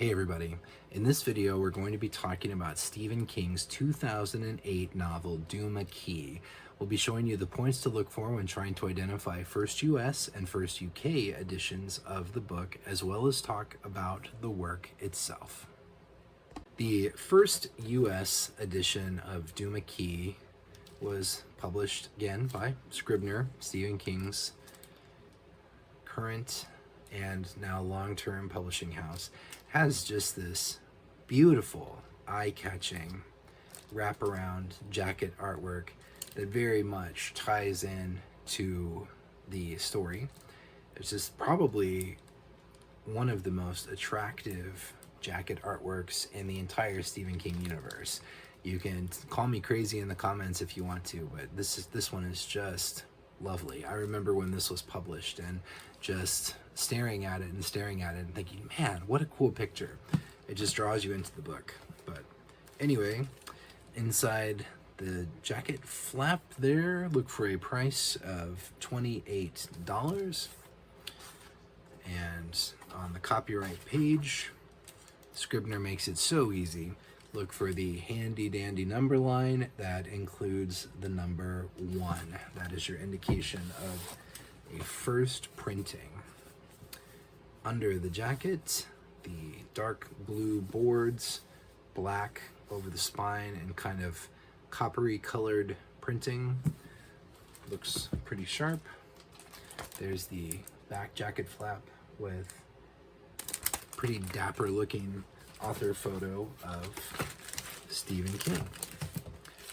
Hey everybody, in this video we're going to be talking about Stephen King's 2008 novel Duma Key. We'll be showing you the points to look for when trying to identify first US and first UK editions of the book, as well as talk about the work itself. The first US edition of Duma Key was published again by Scribner, Stephen King's current and now long-term publishing house. Has just this beautiful, eye-catching wraparound jacket artwork that very much ties in to the story. It's just probably one of the most attractive jacket artworks in the entire Stephen King universe. You can call me crazy in the comments if you want to, but this one is just lovely. I remember when this was published and just staring at it and thinking, man, what a cool picture. It just draws you into the book. But anyway, inside the jacket flap there, look for a price of $28. And on the copyright page, Scribner makes it so easy. Look for the handy dandy number line that includes the number 1. That is your indication of a first printing. Under the jacket, the dark blue boards, black over the spine, and kind of coppery colored printing. Looks pretty sharp. There's the back jacket flap with pretty dapper looking author photo of Stephen King.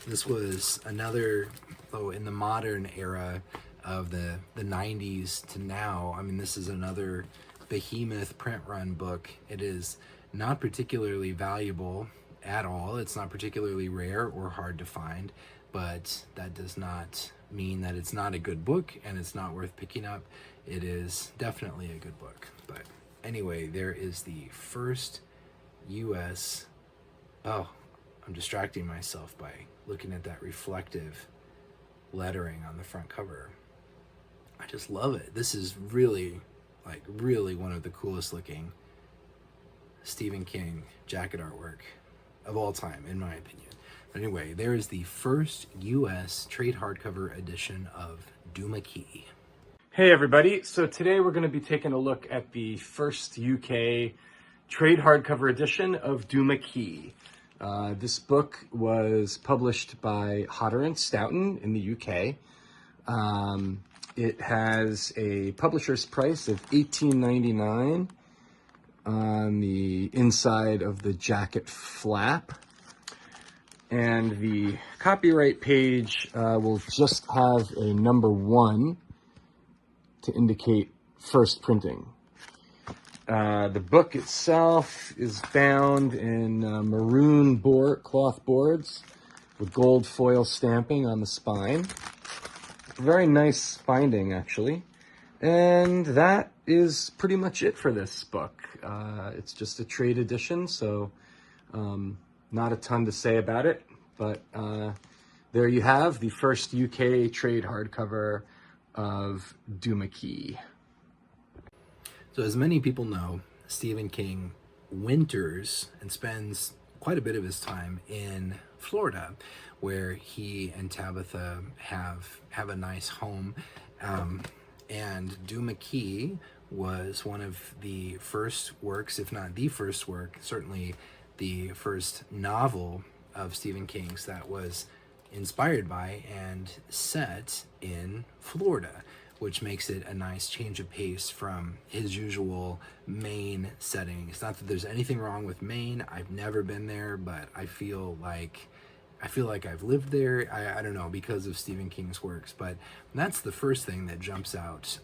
This was another, in the modern era of the 90s to now, I mean, this is another behemoth print run book. It is not particularly valuable at all. It's not particularly rare or hard to find, but that does not mean that it's not a good book and it's not worth picking up. It is definitely a good book. But anyway, there is the first US, I'm distracting myself by looking at that reflective lettering on the front cover. I just love it. This is really one of the coolest looking Stephen King jacket artwork of all time, in my opinion. But anyway, there is the first US trade hardcover edition of Duma Key. Hey everybody, so today we're going to be taking a look at the first UK trade hardcover edition of Duma Key. This book was published by Hodder and Stoughton in the UK. It has a publisher's price of $18.99 on the inside of the jacket flap. And the copyright page will just have a number 1 to indicate first printing. The book itself is bound in maroon cloth boards with gold foil stamping on the spine. Very nice binding, actually. And that is pretty much it for this book. It's just a trade edition, so not a ton to say about it. But there you have the first UK trade hardcover of Duma Key. So as many people know, Stephen King winters and spends quite a bit of his time in Florida, where he and Tabitha have a nice home. And Duma Key was one of the first works, if not the first work, certainly the first novel of Stephen King's that was inspired by and set in Florida, which makes it a nice change of pace from his usual Maine setting. It's not that there's anything wrong with Maine. I've never been there, but I feel like I've lived there. I don't know, because of Stephen King's works. But that's the first thing that jumps out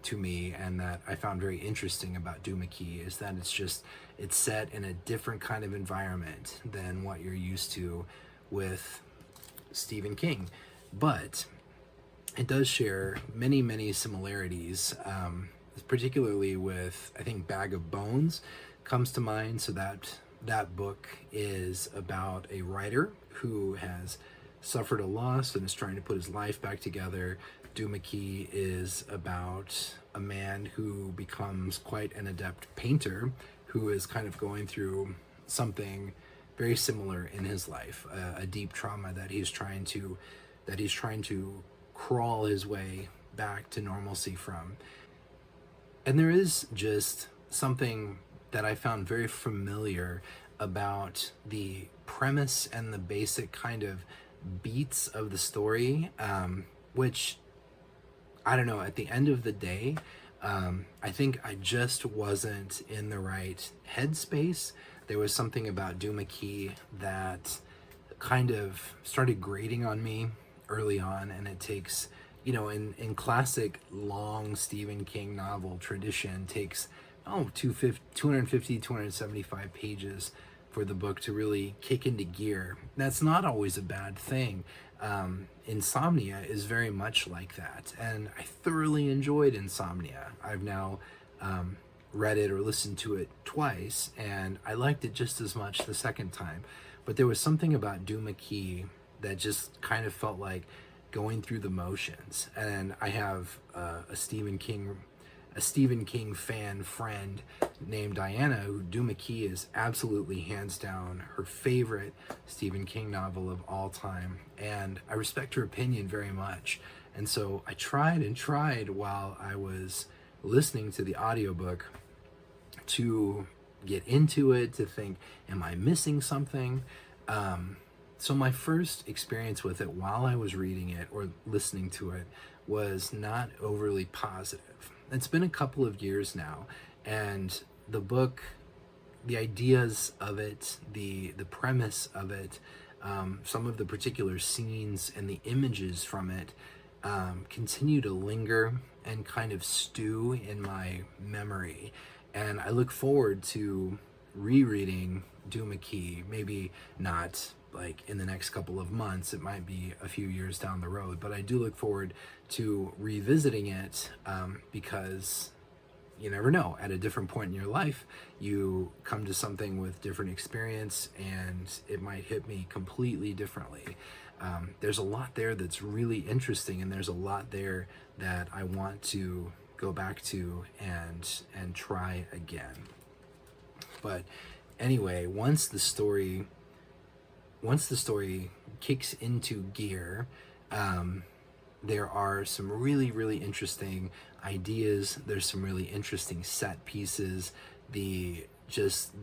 to me, and that I found very interesting about Duma Key, is that it's set in a different kind of environment than what you're used to with Stephen King. But it does share many similarities, particularly with, I think, Bag of Bones comes to mind. So that book is about a writer who has suffered a loss and is trying to put his life back together. Duma Key is about a man who becomes quite an adept painter, who is kind of going through something very similar in his life, a deep trauma that he's trying to crawl his way back to normalcy from. And there is just something that I found very familiar about the premise and the basic kind of beats of the story, which, I don't know, at the end of the day, I think I just wasn't in the right headspace. There was something about Duma Key that kind of started grating on me early on, and it takes, in classic long Stephen King novel tradition, takes 250, 275 pages for the book to really kick into gear. That's not always a bad thing. Insomnia is very much like that, and I thoroughly enjoyed Insomnia. I've now read it or listened to it twice, and I liked it just as much the second time. But there was something about Duma Key that just kind of felt like going through the motions. And I have a Stephen King fan friend named Diana, who Duma Key is absolutely hands down her favorite Stephen King novel of all time. And I respect her opinion very much. And so I tried and tried while I was listening to the audiobook to get into it, to think, am I missing something? So my first experience with it while I was reading it or listening to it was not overly positive. It's been a couple of years now, and the book, the ideas of it, the premise of it, some of the particular scenes and the images from it continue to linger and kind of stew in my memory. And I look forward to rereading Duma Key, maybe not like in the next couple of months, it might be a few years down the road, but I do look forward to revisiting it because you never know, at a different point in your life, you come to something with different experience and it might hit me completely differently. There's a lot there that's really interesting, and there's a lot there that I want to go back to and try again. But anyway, once the story kicks into gear, there are some really, really interesting ideas. There's some really interesting set pieces. The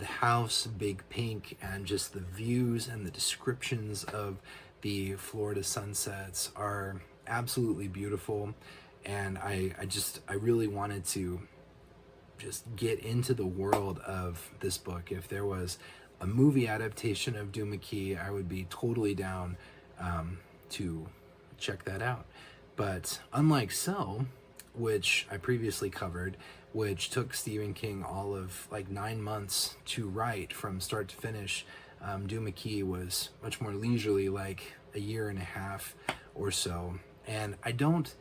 house, Big Pink, and just the views and the descriptions of the Florida sunsets are absolutely beautiful. And I really wanted to just get into the world of this book. If there was a movie adaptation of Duma Key, I would be totally down to check that out. But unlike Cell, which I previously covered, which took Stephen King all of like 9 months to write from start to finish, Duma Key was much more leisurely, like a year and a half or so. And I don't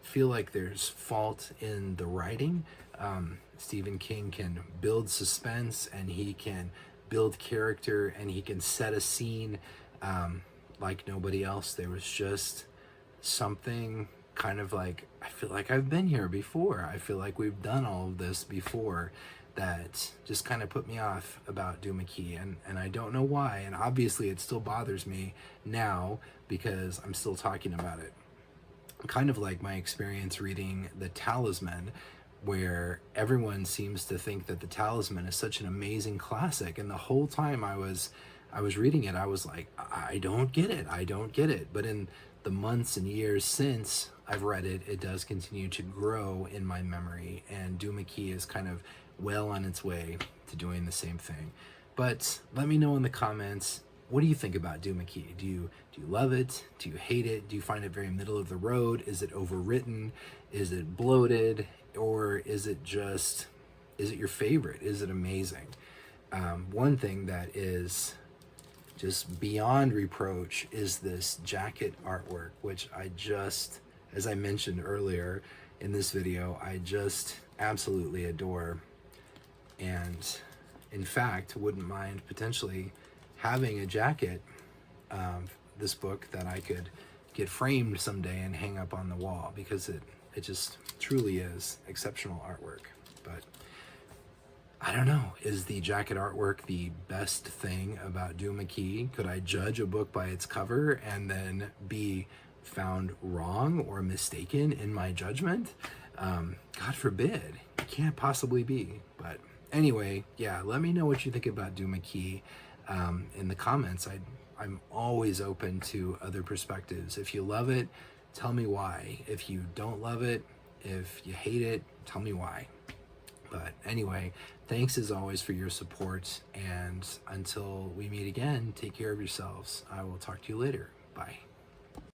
feel like there's fault in the writing. Stephen King can build suspense, and he can build character, and he can set a scene like nobody else. There was just something kind of like, I feel like I've been here before. I feel like we've done all of this before, that just kind of put me off about Duma Key, and I don't know why. And obviously it still bothers me now because I'm still talking about it. Kind of like my experience reading The Talisman, where everyone seems to think that The Talisman is such an amazing classic, and the whole time I was reading it, I was like, I don't get it. But in the months and years since I've read it, it does continue to grow in my memory, and Duma Key is kind of well on its way to doing the same thing. But let me know in the comments, what do you think about Duma Key? Do you love it? Do you hate it? Do you find it very middle of the road? Is it overwritten? Is it bloated? Or is it your favorite? Is it amazing? One thing that is just beyond reproach is this jacket artwork, which as I mentioned earlier in this video, I just absolutely adore. And in fact, wouldn't mind potentially having a jacket of this book that I could get framed someday and hang up on the wall, because it just truly is exceptional artwork. But I don't know. Is the jacket artwork the best thing about Duma Key? Could I judge a book by its cover and then be found wrong or mistaken in my judgment? God forbid. It can't possibly be. But anyway, yeah, let me know what you think about Duma Key in the comments. I'm always open to other perspectives. If you love it, tell me why. If you don't love it, if you hate it, tell me why. But anyway, thanks as always for your support. And until we meet again, take care of yourselves. I will talk to you later. Bye.